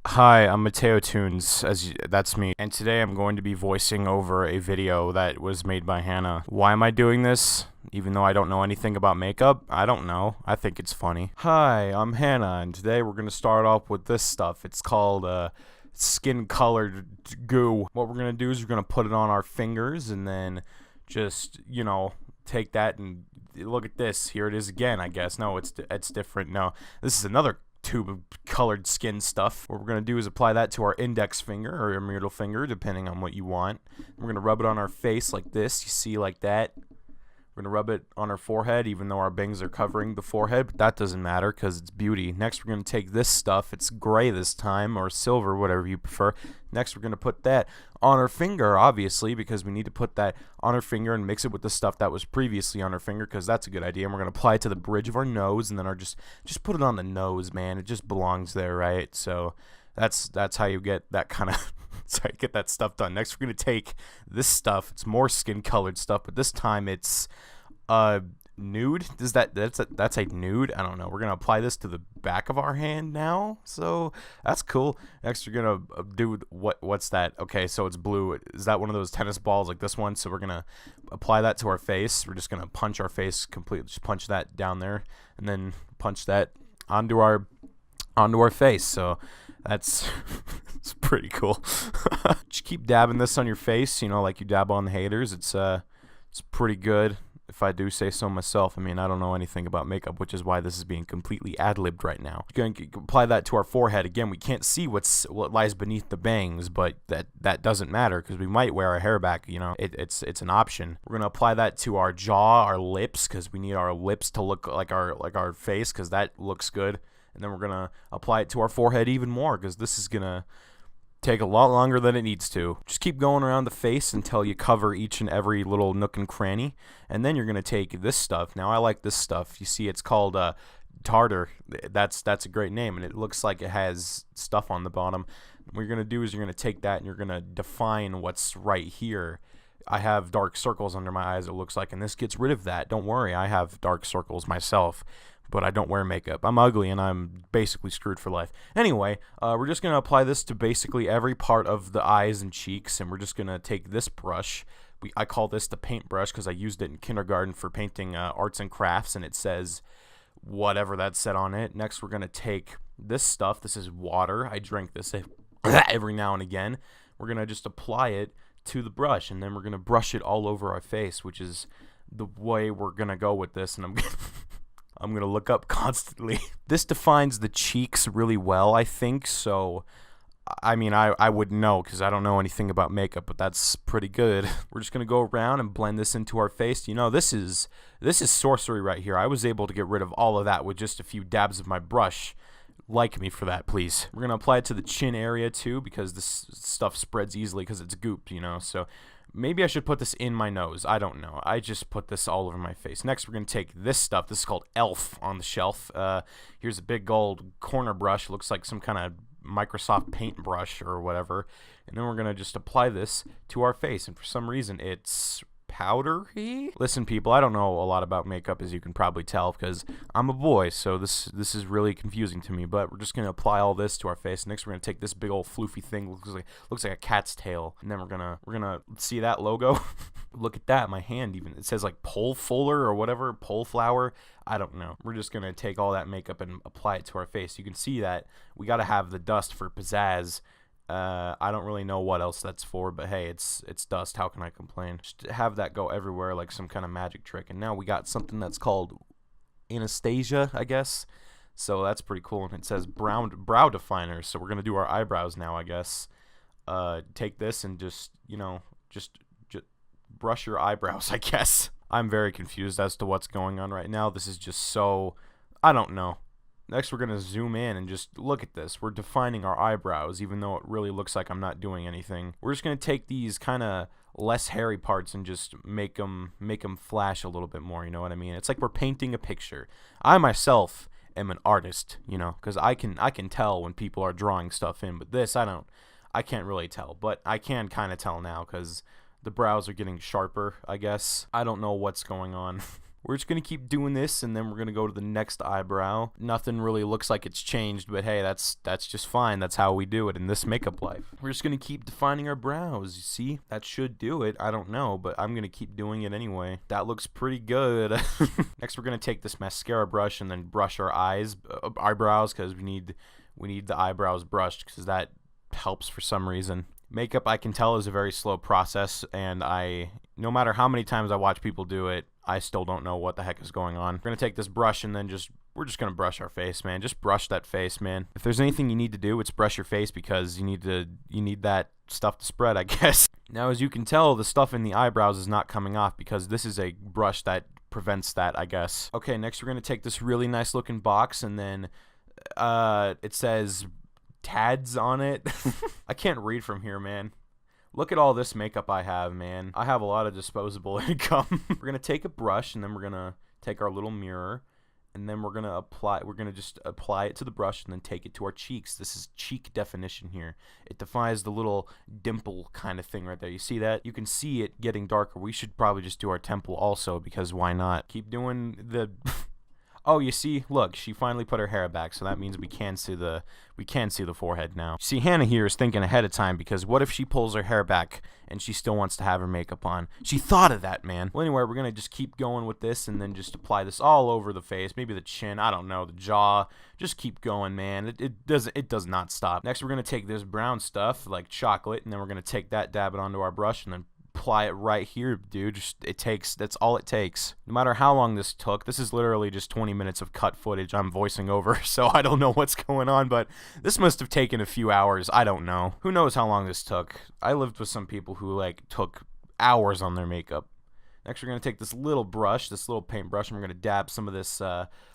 Hi, I'm MateoToons, that's me, and today I'm going to be voicing over a video that was made by Hannah. Why am I doing this? Even though I don't know anything about makeup? I don't know. I think it's funny. Hi, I'm Hannah, and today we're going to start off with this stuff. It's called, skin colored goo. What we're going to do is we're going to put it on our fingers and then just, take that and look at this. Here it is again, I guess. No, it's different. No, this is another tube of colored skin stuff. What we're going to do is apply that to our index finger or your middle finger, depending on what you want. We're going to rub it on our face like this. You see, like that. We're going to rub it on our forehead, even though our bangs are covering the forehead, but that doesn't matter because it's beauty. Next, we're going to take this stuff. It's gray this time, or silver, whatever you prefer. Next, we're going to put that on our finger, obviously, because we need to put that on our finger and mix it with the stuff that was previously on our finger, because that's a good idea. And we're going to apply it to the bridge of our nose, and then just put it on the nose, man. It just belongs there, right? So that's how you get that kind of sorry, get that stuff done. Next, we're gonna take this stuff. It's more skin colored stuff, but this time it's nude. That's a nude? I don't know. We're gonna apply this to the back of our hand now, so that's cool. Next, we're gonna do what's that? Okay, so it's blue. Is that one of those tennis balls like this one? So we're gonna apply that to our face. We're just gonna punch our face completely. Just punch that down there, and then punch that onto our face. So that's it's pretty cool. Just keep dabbing this on your face, like you dab on the haters. It's pretty good, if I do say so myself. I mean, I don't know anything about makeup, which is why this is being completely ad-libbed right now. You're going to apply that to our forehead. Again, we can't see what lies beneath the bangs, but that doesn't matter because we might wear our hair back. It's an option. We're going to apply that to our jaw, our lips, because we need our lips to look like our face, because that looks good. And then we're going to apply it to our forehead even more, because this is going to take a lot longer than it needs to. Just keep going around the face until you cover each and every little nook and cranny. And then you're going to take this stuff. Now, I like this stuff. You see, it's called tartar. That's a great name, and it looks like it has stuff on the bottom. What you're going to do is you're going to take that and you're going to define what's right here. I have dark circles under my eyes, it looks like, and this gets rid of that. Don't worry, I have dark circles myself, but I don't wear makeup. I'm ugly, and I'm basically screwed for life. Anyway, we're just going to apply this to basically every part of the eyes and cheeks, and we're just going to take this brush. I call this the paint brush because I used it in kindergarten for painting arts and crafts, and it says whatever that said on it. Next, we're going to take this stuff. This is water. I drink this every now and again. We're going to just apply it to the brush, and then we're going to brush it all over our face, which is the way we're going to go with this, and I'm going to look up constantly. This defines the cheeks really well, I think, so I mean, I wouldn't know because I don't know anything about makeup, but that's pretty good. We're just going to go around and blend this into our face. This is sorcery right here. I was able to get rid of all of that with just a few dabs of my brush. Like me for that, please. We're going to apply it to the chin area too, because this stuff spreads easily because it's goop, so maybe I should put this in my nose. I don't know. I just put this all over my face. Next, we're going to take this stuff. This is called Elf on the shelf. Here's a big gold corner brush. Looks like some kind of Microsoft Paint brush or whatever. And then we're going to just apply this to our face. And for some reason, it's powdery. Listen, people, I don't know a lot about makeup, as you can probably tell, because I'm a boy, so this is really confusing to me. But we're just gonna apply all this to our face. Next, we're gonna take this big old floofy thing, looks like a cat's tail, and then we're gonna see that logo. Look at that, my hand even. It says like pole fuller or whatever, pole flower. I don't know. We're just gonna take all that makeup and apply it to our face. You can see that we gotta have the dust for pizzazz. I don't really know what else that's for, but hey, it's dust. How can I complain? Just have that go everywhere like some kind of magic trick. And now we got something that's called Anastasia, I guess. So that's pretty cool. And it says brow definer. So we're gonna do our eyebrows now, I guess. Take this and just brush your eyebrows, I guess. I'm very confused as to what's going on right now. This is just so, I don't know. Next, we're going to zoom in and just look at this. We're defining our eyebrows, even though it really looks like I'm not doing anything. We're just going to take these kind of less hairy parts and just make them flash a little bit more, you know what I mean? It's like we're painting a picture. I myself am an artist, because I can tell when people are drawing stuff in, but this, I can't really tell, but I can kind of tell now because the brows are getting sharper, I guess. I don't know what's going on. We're just gonna keep doing this, and then we're gonna go to the next eyebrow. Nothing really looks like it's changed, but hey, that's just fine. That's how we do it in this makeup life. We're just gonna keep defining our brows. You see, that should do it. I don't know, but I'm gonna keep doing it anyway. That looks pretty good. Next, we're gonna take this mascara brush and then brush our eyebrows, because we need the eyebrows brushed, because that helps for some reason. Makeup, I can tell, is a very slow process, and no matter how many times I watch people do it, I still don't know what the heck is going on. We're gonna take this brush and then we're just gonna brush our face, man. Just brush that face, man. If there's anything you need to do, it's brush your face, because you need that stuff to spread, I guess. Now, as you can tell, the stuff in the eyebrows is not coming off, because this is a brush that prevents that, I guess. Okay, next we're gonna take this really nice looking box, and then it says Tads on it. I can't read from here, man. Look at all this makeup I have, man. I have a lot of disposable income. We're gonna take a brush, and then we're gonna take our little mirror, and then we're gonna just apply it to the brush, and then take it to our cheeks. This is cheek definition here. It defines the little dimple kind of thing right there. You see that? You can see it getting darker. We should probably just do our temple also, because why not? Keep doing the Oh, you see, look, she finally put her hair back, so that means we can see the forehead now. See, Hannah here is thinking ahead of time, because what if she pulls her hair back and she still wants to have her makeup on? She thought of that, man. Well, anyway, we're gonna just keep going with this, and then just apply this all over the face, maybe the chin, I don't know, the jaw. Just keep going, man. It does not stop. Next, we're gonna take this brown stuff like chocolate, and then we're gonna take that, dab it onto our brush, and then apply it right here, dude. That's all it takes. No matter how long this took, this is literally just 20 minutes of cut footage I'm voicing over, so I don't know what's going on, but this must have taken a few hours. I don't know. Who knows how long this took? I lived with some people who took hours on their makeup. Next, we're going to take this little brush, this little paintbrush, and we're going to dab some of this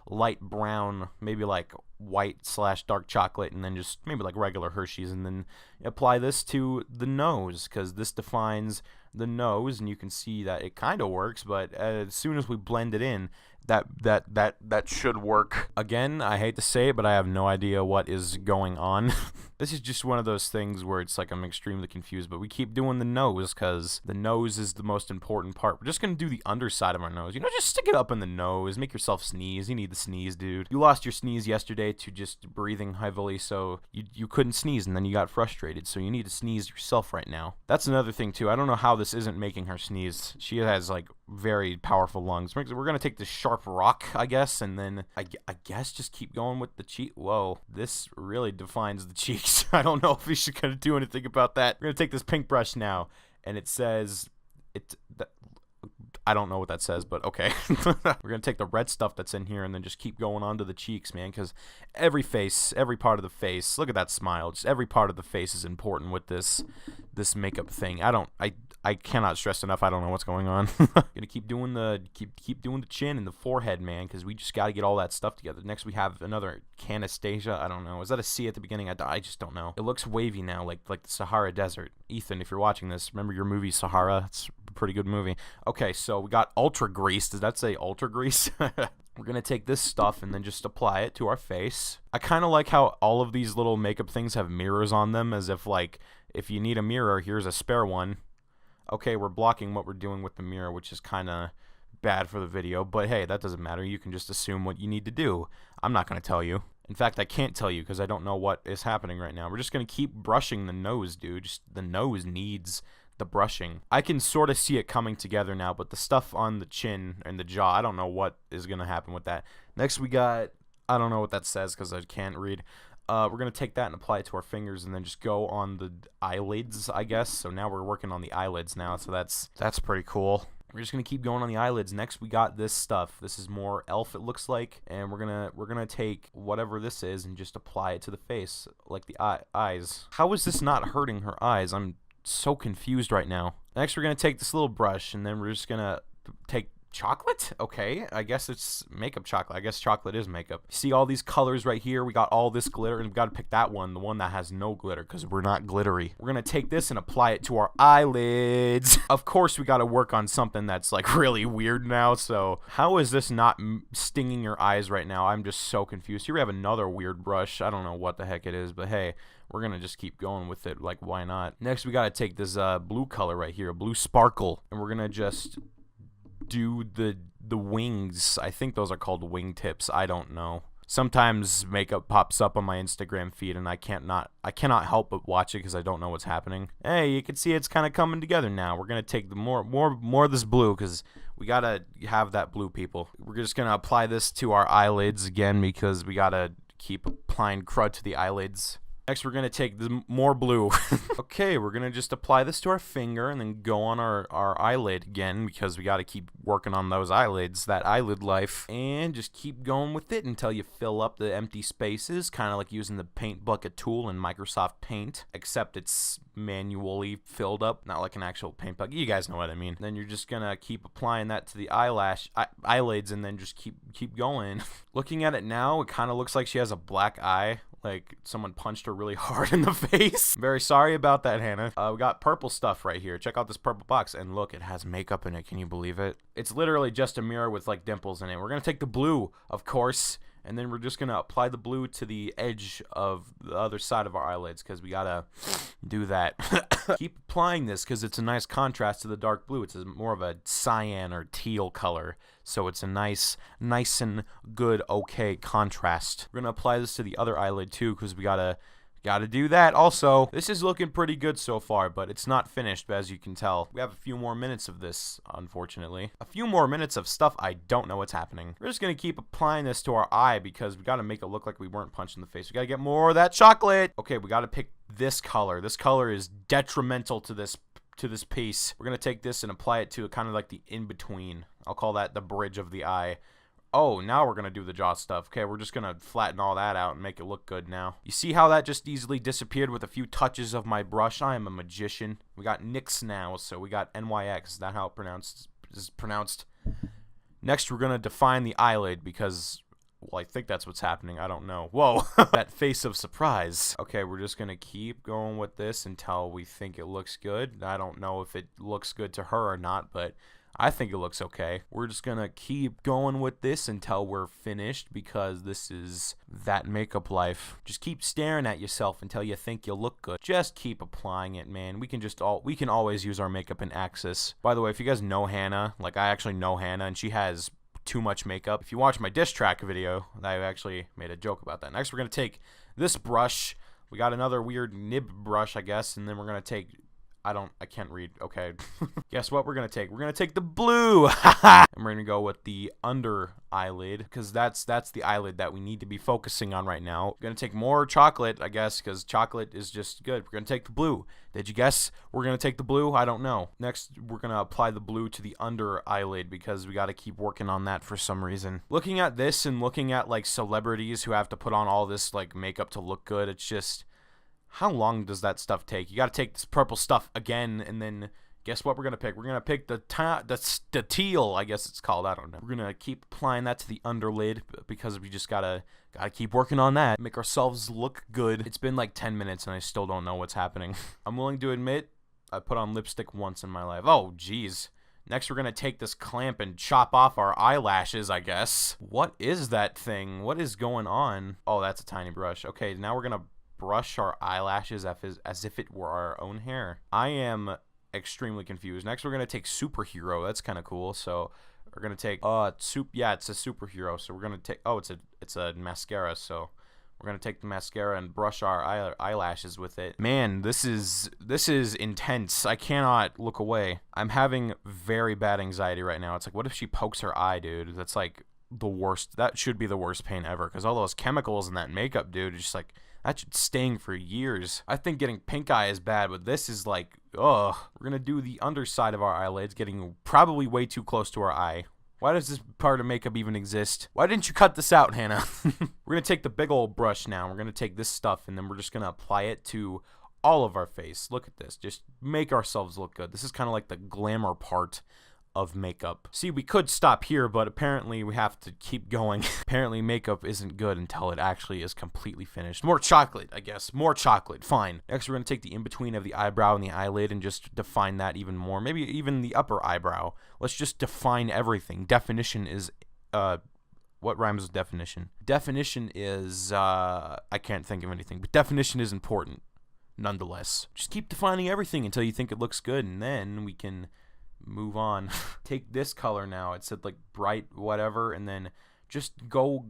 light brown, maybe like white/dark chocolate, and then just maybe like regular Hershey's, and then apply this to the nose, because this defines the nose, and you can see that it kind of works, but as soon as we blend it in, that should work. Again, I hate to say it, but I have no idea what is going on. This is just one of those things where it's like I'm extremely confused, but we keep doing the nose, because the nose is the most important part. We're just going to do the underside of our nose. Just stick it up in the nose. Make yourself sneeze. You need the sneeze, dude. You lost your sneeze yesterday to just breathing heavily, so you couldn't sneeze, and then you got frustrated, so you need to sneeze yourself right now. That's another thing, too. I don't know how this isn't making her sneeze. She has, very powerful lungs. We're going to take this sharp rock, I guess, and then I guess just keep going with the cheek. Whoa, this really defines the cheeks. I don't know if we should kind of do anything about that. We're going to take this pink brush now, and it says I don't know what that says, but okay. We're going to take the red stuff that's in here and then just keep going onto the cheeks, man, because every part of the face, look at that smile, just every part of the face is important with this makeup thing. I cannot stress enough, I don't know what's going on. Gonna keep doing the chin and the forehead, man, because we just got to get all that stuff together. Next, we have another Canastasia. I don't know. Is that a C at the beginning? I just don't know. It looks wavy now, like the Sahara Desert. Ethan, if you're watching this, remember your movie Sahara? It's a pretty good movie. Okay, so we got Ultra Grease. Does that say Ultra Grease? We're going to take this stuff and then just apply it to our face. I kind of like how all of these little makeup things have mirrors on them, as if, if you need a mirror, here's a spare one. Okay, we're blocking what we're doing with the mirror, which is kind of bad for the video, but hey, that doesn't matter. You can just assume what you need to do. I'm not going to tell you. In fact, I can't tell you because I don't know what is happening right now. We're just going to keep brushing the nose, dude. Just the nose needs the brushing. I can sort of see it coming together now, but the stuff on the chin and the jaw, I don't know what is going to happen with that. Next, we got, I don't know what that says because I can't read. We're going to take that and apply it to our fingers and then just go on the eyelids, I guess. So now we're working on the eyelids now, so that's pretty cool. We're just going to keep going on the eyelids. Next, we got this stuff. This is more elf, it looks like. And we're gonna take whatever this is and just apply it to the face, like the eyes. How is this not hurting her eyes? I'm so confused right now. Next, we're going to take this little brush, and then we're just going to take chocolate? Okay, I guess it's makeup chocolate. I guess chocolate is makeup. See all these colors right here? We got all this glitter, and we've got to pick that one, the one that has no glitter, because we're not glittery. We're going to take this and apply it to our eyelids. Of course, we got to work on something that's like really weird now, so how is this not stinging your eyes right now? I'm just so confused. Here we have another weird brush. I don't know what the heck it is, but hey, we're going to just keep going with it. Like, why not? Next, we got to take this blue color right here, a blue sparkle, and we're going to just do the wings. I think those are called wingtips. I don't know. Sometimes makeup pops up on my Instagram feed and I cannot help but watch it because I don't know what's happening. Hey, you can see it's kind of coming together now. We're gonna take the more of this blue because we gotta have that blue, people. We're just gonna apply this to our eyelids again because we gotta keep applying crud to the eyelids. Next, we're going to take more blue. Okay, we're going to just apply this to our finger and then go on our eyelid again because we got to keep working on those eyelids, that eyelid life. And just keep going with it until you fill up the empty spaces, kind of like using the paint bucket tool in Microsoft Paint, except it's manually filled up, not like an actual paint bucket. You guys know what I mean. Then you're just going to keep applying that to the eyelids and then just keep going. Looking at it now, it kind of looks like she has a black eye. Like someone punched her really hard in the face. Very sorry about that, Hannah. We got purple stuff right here. Check out this purple box. And look, it has makeup in it. Can you believe it? It's literally just a mirror with like dimples in it. We're going to take the blue, of course. And then we're just going to apply the blue to the edge of the other side of our eyelids because we got to do that. Keep applying this because it's a nice contrast to the dark blue. It's more of a cyan or teal color. So it's a nice and good, okay contrast. We're going to apply this to the other eyelid too because we got to do that also. This is looking pretty good so far, but it's not finished, as you can tell. We have a few more minutes of this, unfortunately. A few more minutes of stuff I don't know what's happening. We're just going to keep applying this to our eye because we got to make it look like we weren't punched in the face. We got to get more of that chocolate. Okay, we got to pick this color. This color is detrimental to this piece. We're going to take this and apply it to kind of like the in-between. I'll call that the bridge of the eye. Oh, now we're going to do the jaw stuff. Okay, we're just going to flatten all that out and make it look good now. You see how that just easily disappeared with a few touches of my brush? I am a magician. We got NYX now, so we got NYX. Is that how it is pronounced? Next, we're going to define the eyelid because, well, I think that's what's happening. I don't know. Whoa, that face of surprise. Okay, we're just going to keep going with this until we think it looks good. I don't know if it looks good to her or not, but I think it looks okay. We're just gonna keep going with this until we're finished because this is that makeup life. Just keep staring at yourself until you think you look good. Just keep applying it, man. We can always use our makeup in Axis. By the way, if you guys know Hannah, like I actually know Hannah and she has too much makeup. If you watch my diss track video, I actually made a joke about that. Next, we're gonna take this brush. We got another weird nib brush, I guess, and then we're gonna take I can't read. Okay. Guess what we're going to take? We're going to take the blue. And we're going to go with the under eyelid because that's the eyelid that we need to be focusing on right now. We're going to take more chocolate, I guess, because chocolate is just good. We're going to take the blue. Did you guess we're going to take the blue? I don't know. Next, we're going to apply the blue to the under eyelid because we got to keep working on that for some reason. Looking at this and looking at like celebrities who have to put on all this like makeup to look good, it's just, how long does that stuff take? You got to take this purple stuff again, and then guess what we're going to pick? We're going to pick the teal, I guess it's called. I don't know. We're going to keep applying that to the underlid because we just got to keep working on that. Make ourselves look good. It's been like 10 minutes, and I still don't know what's happening. I'm willing to admit I put on lipstick once in my life. Oh, jeez. Next, we're going to take this clamp and chop off our eyelashes, I guess. What is that thing? What is going on? Oh, that's a tiny brush. Okay, now we're going to brush our eyelashes as if it were our own hair. I am extremely confused. Next, we're gonna take superhero. That's kind of cool. So we're gonna take yeah, it's a superhero. So we're gonna take it's a mascara. So we're gonna take the mascara and brush our eyelashes with it. Man, this is intense. I cannot look away. I'm having very bad anxiety right now. It's like, what if she pokes her eye, dude? That's like the worst. That should be the worst pain ever because all those chemicals in that makeup, dude, is just like, that should sting for years. I think getting pink eye is bad, but this is like, ugh. We're gonna do the underside of our eyelids, getting probably way too close to our eye. Why does this part of makeup even exist? Why didn't you cut this out, Hannah? We're gonna take the big old brush now. We're gonna take this stuff, and then we're just gonna apply it to all of our face. Look at this. Just make ourselves look good. This is kind of like the glamour part of makeup. See, we could stop here, but apparently we have to keep going. Apparently makeup isn't good until it actually is completely finished. More chocolate, I guess. More chocolate. Fine. Next, we're going to take the in-between of the eyebrow and the eyelid and just define that even more. Maybe even the upper eyebrow. Let's just define everything. Definition is, what rhymes with definition? Definition is, I can't think of anything, but definition is important, nonetheless. Just keep defining everything until you think it looks good, and then we can move on. Take this color now. It said like bright whatever, and then just go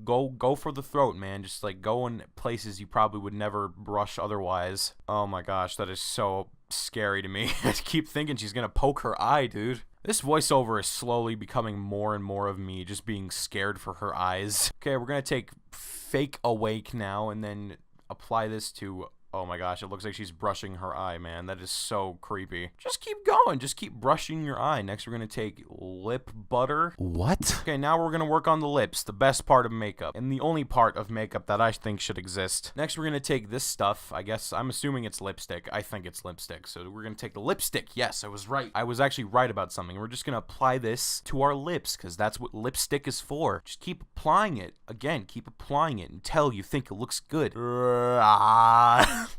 for the throat, man. Just like go in places you probably would never brush otherwise. Oh my gosh, that is so scary to me. I keep thinking she's gonna poke her eye, dude. This voiceover is slowly becoming more and more of me just being scared for her eyes. Okay, we're gonna take fake awake now and then apply this to... Oh my gosh, it looks like she's brushing her eye, man. That is so creepy. Just keep going. Just keep brushing your eye. Next, we're going to take lip butter. What? Okay, now we're going to work on the lips, the best part of makeup, and the only part of makeup that I think should exist. Next, we're going to take this stuff. I guess, I'm assuming it's lipstick. I think it's lipstick. So we're going to take the lipstick. Yes, I was right. I was actually right about something. We're just going to apply this to our lips because that's what lipstick is for. Just keep applying it. Again, keep applying it until you think it looks good.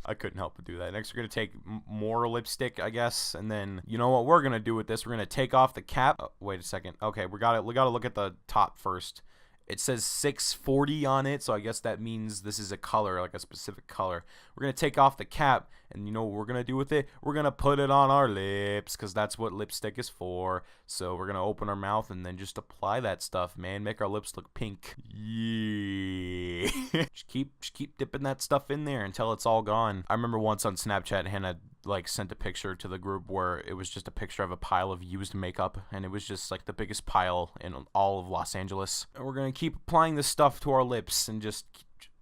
I couldn't help but do that. Next, we're going to take more lipstick, I guess. And then, you know what we're going to do with this? We're going to take off the cap. Oh, wait a second. Okay, we got to look at the top first. It says 640 on it, so I guess that means this is a color, like a specific color. We're going to take off the cap, and you know what we're going to do with it? We're going to put it on our lips, because that's what lipstick is for. So we're going to open our mouth and then just apply that stuff, man. Make our lips look pink. Yeah. just keep dipping that stuff in there until it's all gone. I remember once on Snapchat, Hannah like sent a picture to the group where it was just a picture of a pile of used makeup, and it was just like the biggest pile in all of Los Angeles. And we're gonna keep applying this stuff to our lips and just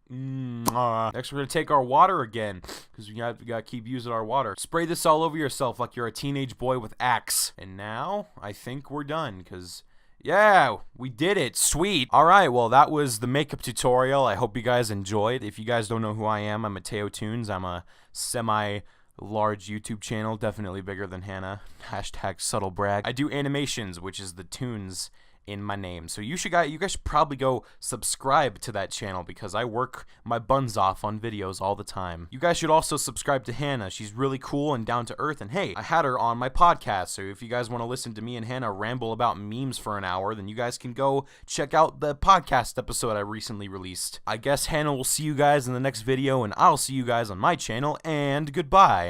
next we're gonna take our water again because we gotta keep using our water. Spray this all over yourself like you're a teenage boy with Axe. And now I think we're done because yeah, we did it. Sweet. Alright, well, that was the makeup tutorial. I hope you guys enjoyed. If you guys don't know who I am, I'm MateoToons. I'm a semi-large YouTube channel, definitely bigger than Hannah. Hashtag subtle brag. I do animations, which is the Toons in my name. So you guys should probably go subscribe to that channel because I work my buns off on videos all the time. You guys should also subscribe to Hannah. She's really cool and down to earth, and hey, I had her on my podcast, so if you guys want to listen to me and Hannah ramble about memes for an hour, then you guys can go check out the podcast episode I recently released. I guess Hannah will see you guys in the next video, and I'll see you guys on my channel, and goodbye.